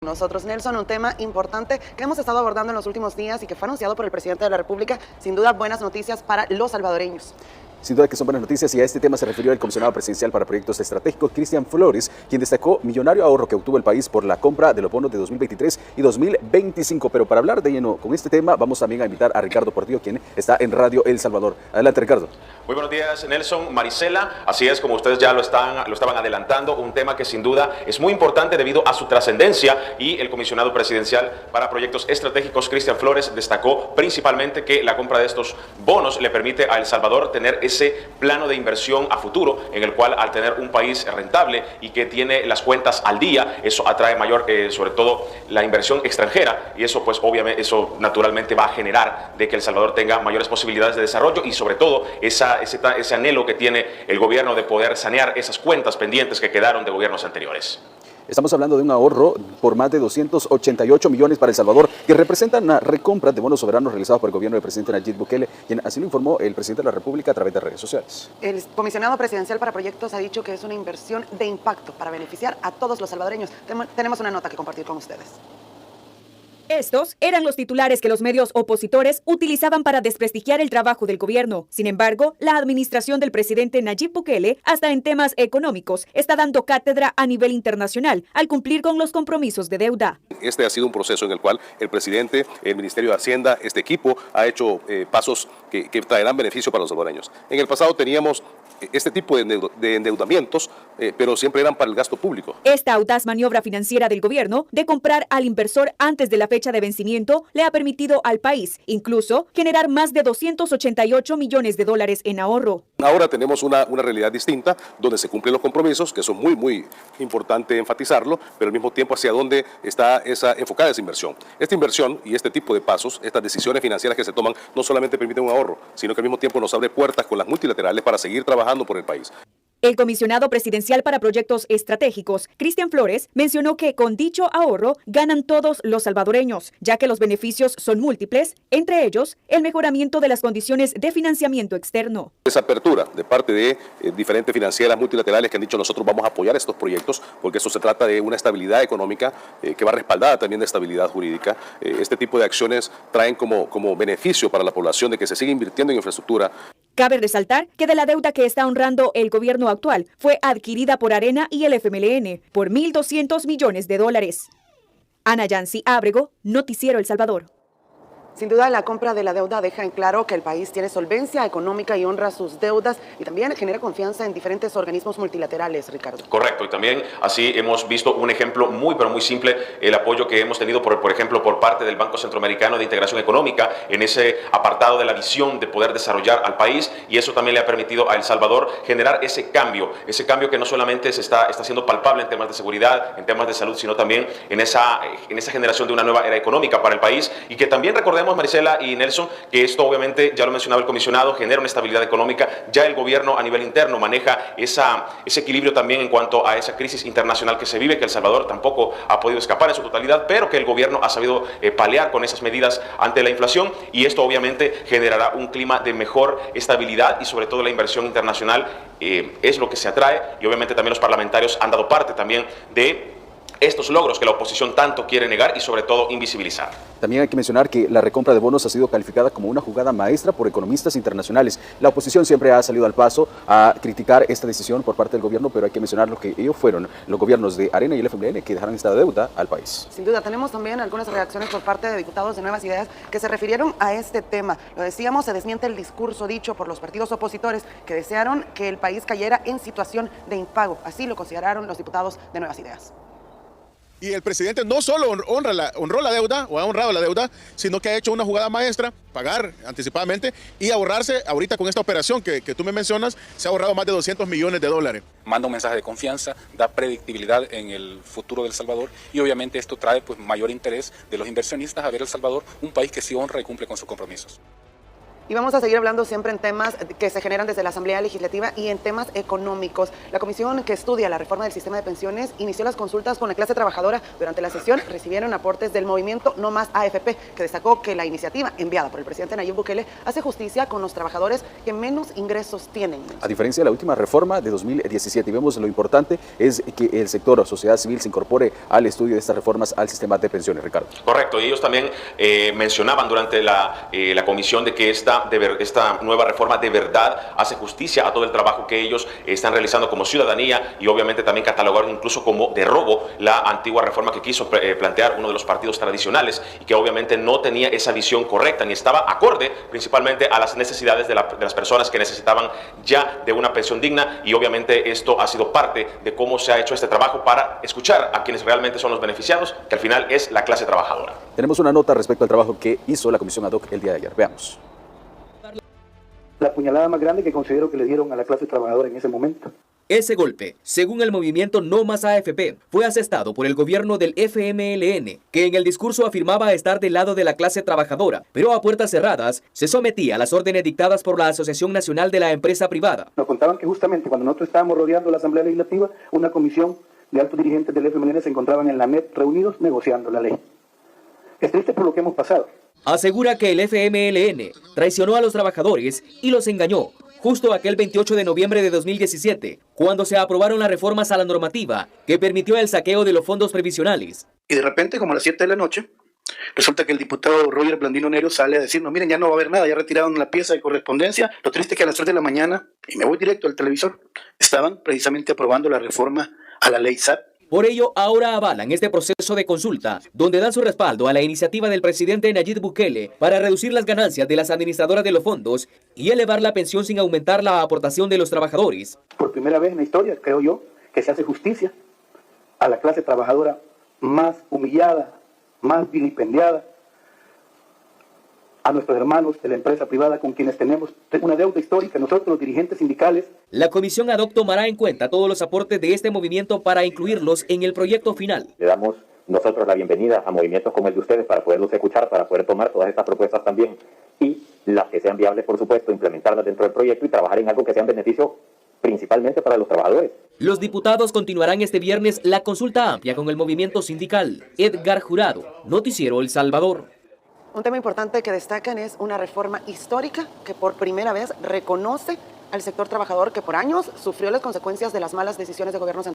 Nosotros, Nelson, un tema importante que hemos estado abordando en los últimos días y que fue anunciado por el presidente de la República, sin duda buenas noticias para los salvadoreños. Sin duda que son buenas noticias y a este tema se refirió el comisionado presidencial para proyectos estratégicos, Cristian Flores, quien destacó millonario ahorro que obtuvo el país por la compra de los bonos de 2023 y 2025. Pero para hablar de lleno con este tema, vamos también a invitar a Ricardo Portillo, quien está en Radio El Salvador. Adelante, Ricardo. Muy buenos días, Nelson, Marisela. Así es, como ustedes ya lo estaban adelantando, un tema que sin duda es muy importante debido a su trascendencia, y el comisionado presidencial para proyectos estratégicos, Cristian Flores, destacó principalmente que la compra de estos bonos le permite a El Salvador tener ese plano de inversión a futuro, en el cual al tener un país rentable y que tiene las cuentas al día, eso atrae mayor, sobre todo la inversión extranjera, y eso pues obviamente, eso naturalmente va a generar de que El Salvador tenga mayores posibilidades de desarrollo y sobre todo ese anhelo que tiene el gobierno de poder sanear esas cuentas pendientes que quedaron de gobiernos anteriores. Estamos hablando de un ahorro por más de 288 millones para El Salvador, que representan una recompra de bonos soberanos realizados por el gobierno del presidente Nayib Bukele, quien así lo informó el presidente de la República a través de redes sociales. El comisionado presidencial para proyectos ha dicho que es una inversión de impacto para beneficiar a todos los salvadoreños. Tenemos una nota que compartir con ustedes. Estos eran los titulares que los medios opositores utilizaban para desprestigiar el trabajo del gobierno. Sin embargo, la administración del presidente Nayib Bukele, hasta en temas económicos, está dando cátedra a nivel internacional al cumplir con los compromisos de deuda. Este ha sido un proceso en el cual el presidente, el Ministerio de Hacienda, este equipo ha hecho pasos que traerán beneficio para los salvadoreños. En el pasado teníamos este tipo de endeudamientos, pero siempre eran para el gasto público. Esta audaz maniobra financiera del gobierno de comprar al inversor antes de la fecha de vencimiento le ha permitido al país incluso generar más de 288 millones de dólares en ahorro. Ahora tenemos una realidad distinta donde se cumplen los compromisos, que son muy importante enfatizarlo, pero al mismo tiempo hacia dónde está enfocada esa inversión. Esta inversión y este tipo de pasos, estas decisiones financieras que se toman, no solamente permiten un ahorro, sino que al mismo tiempo nos abre puertas con las multilaterales para seguir trabajando por el país. El comisionado presidencial para proyectos estratégicos, Cristian Flores, mencionó que con dicho ahorro ganan todos los salvadoreños, ya que los beneficios son múltiples, entre ellos el mejoramiento de las condiciones de financiamiento externo. Esa apertura de parte de diferentes financieras multilaterales que han dicho nosotros vamos a apoyar estos proyectos, porque eso se trata de una estabilidad económica que va respaldada también de estabilidad jurídica. Este tipo de acciones traen como beneficio para la población de que se siga invirtiendo en infraestructura. Cabe resaltar que de la deuda que está honrando el gobierno actual fue adquirida por Arena y el FMLN por 1.200 millones de dólares. Ana Yancy Ábrego, Noticiero El Salvador. Sin duda, la compra de la deuda deja en claro que el país tiene solvencia económica y honra sus deudas, y también genera confianza en diferentes organismos multilaterales, Ricardo. Correcto, y también así hemos visto un ejemplo muy simple, el apoyo que hemos tenido, por ejemplo, por parte del Banco Centroamericano de Integración Económica en ese apartado de la visión de poder desarrollar al país, y eso también le ha permitido a El Salvador generar ese cambio que no solamente se está siendo palpable en temas de seguridad, en temas de salud, sino también en esa generación de una nueva era económica para el país, y que también recordemos, Marisela y Nelson, que esto obviamente, ya lo mencionaba el comisionado, genera una estabilidad económica. Ya el gobierno a nivel interno maneja ese equilibrio también en cuanto a esa crisis internacional que se vive, que El Salvador tampoco ha podido escapar en su totalidad, pero que el gobierno ha sabido paliar con esas medidas ante la inflación, y esto obviamente generará un clima de mejor estabilidad, y sobre todo la inversión internacional es lo que se atrae, y obviamente también los parlamentarios han dado parte también de estos logros que la oposición tanto quiere negar y sobre todo invisibilizar. También hay que mencionar que la recompra de bonos ha sido calificada como una jugada maestra por economistas internacionales. La oposición siempre ha salido al paso a criticar esta decisión por parte del gobierno, pero hay que mencionar lo que ellos fueron los gobiernos de Arena y el FMLN que dejaron esta deuda al país. Sin duda, tenemos también algunas reacciones por parte de diputados de Nuevas Ideas que se refirieron a este tema. Lo decíamos, se desmiente el discurso dicho por los partidos opositores que desearon que el país cayera en situación de impago. Así lo consideraron los diputados de Nuevas Ideas. Y el presidente no solo honró la deuda o ha honrado la deuda, sino que ha hecho una jugada maestra, pagar anticipadamente y ahorrarse ahorita con esta operación que tú me mencionas, se ha ahorrado más de 200 millones de dólares. Manda un mensaje de confianza, da predictibilidad en el futuro del Salvador, y obviamente esto trae mayor interés de los inversionistas a ver El Salvador un país que sí honra y cumple con sus compromisos. Y vamos a seguir hablando siempre en temas que se generan desde la Asamblea Legislativa y en temas económicos. La comisión que estudia la reforma del sistema de pensiones inició las consultas con la clase trabajadora. Durante la sesión recibieron aportes del movimiento No Más AFP, que destacó que la iniciativa enviada por el presidente Nayib Bukele hace justicia con los trabajadores que menos ingresos tienen. A diferencia de la última reforma de 2017, y vemos lo importante es que el sector sociedad civil se incorpore al estudio de estas reformas al sistema de pensiones, Ricardo. Correcto, y ellos también mencionaban durante la comisión de que esta nueva reforma de verdad hace justicia a todo el trabajo que ellos están realizando como ciudadanía, y obviamente también catalogaron incluso como de robo la antigua reforma que quiso plantear uno de los partidos tradicionales y que obviamente no tenía esa visión correcta ni estaba acorde principalmente a las necesidades de las personas que necesitaban ya de una pensión digna, y obviamente esto ha sido parte de cómo se ha hecho este trabajo para escuchar a quienes realmente son los beneficiados, que al final es la clase trabajadora. Tenemos una nota respecto al trabajo que hizo la comisión ad hoc el día de ayer. Veamos. La puñalada más grande que considero que le dieron a la clase trabajadora en ese momento. Ese golpe, según el movimiento No Más AFP, fue asestado por el gobierno del FMLN, que en el discurso afirmaba estar del lado de la clase trabajadora, pero a puertas cerradas se sometía a las órdenes dictadas por la Asociación Nacional de la Empresa Privada. Nos contaban que justamente cuando nosotros estábamos rodeando la Asamblea Legislativa, una comisión de altos dirigentes del FMLN se encontraban en la MEP reunidos negociando la ley. Es triste por lo que hemos pasado. Asegura que el FMLN traicionó a los trabajadores y los engañó justo aquel 28 de noviembre de 2017, cuando se aprobaron las reformas a la normativa que permitió el saqueo de los fondos previsionales. Y de repente, como a las 7 de la noche, resulta que el diputado Roger Blandino Nerio sale a decirnos, miren, ya no va a haber nada, ya retiraron la pieza de correspondencia. Lo triste es que a las 3 de la mañana, y me voy directo al televisor, estaban precisamente aprobando la reforma a la ley SAT. Por ello, ahora avalan este proceso de consulta, donde dan su respaldo a la iniciativa del presidente Nayib Bukele para reducir las ganancias de las administradoras de los fondos y elevar la pensión sin aumentar la aportación de los trabajadores. Por primera vez en la historia, creo yo, que se hace justicia a la clase trabajadora más humillada, más vilipendiada, a nuestros hermanos de la empresa privada con quienes tenemos una deuda histórica, nosotros los dirigentes sindicales. La comisión ad hoc tomará en cuenta todos los aportes de este movimiento para incluirlos en el proyecto final. Le damos nosotros la bienvenida a movimientos como el de ustedes para poderlos escuchar, para poder tomar todas estas propuestas también y las que sean viables, por supuesto, implementarlas dentro del proyecto y trabajar en algo que sea en beneficio principalmente para los trabajadores. Los diputados continuarán este viernes la consulta amplia con el movimiento sindical. Edgar Jurado, Noticiero El Salvador. Un tema importante que destacan es una reforma histórica que por primera vez reconoce al sector trabajador que por años sufrió las consecuencias de las malas decisiones de gobiernos anteriores.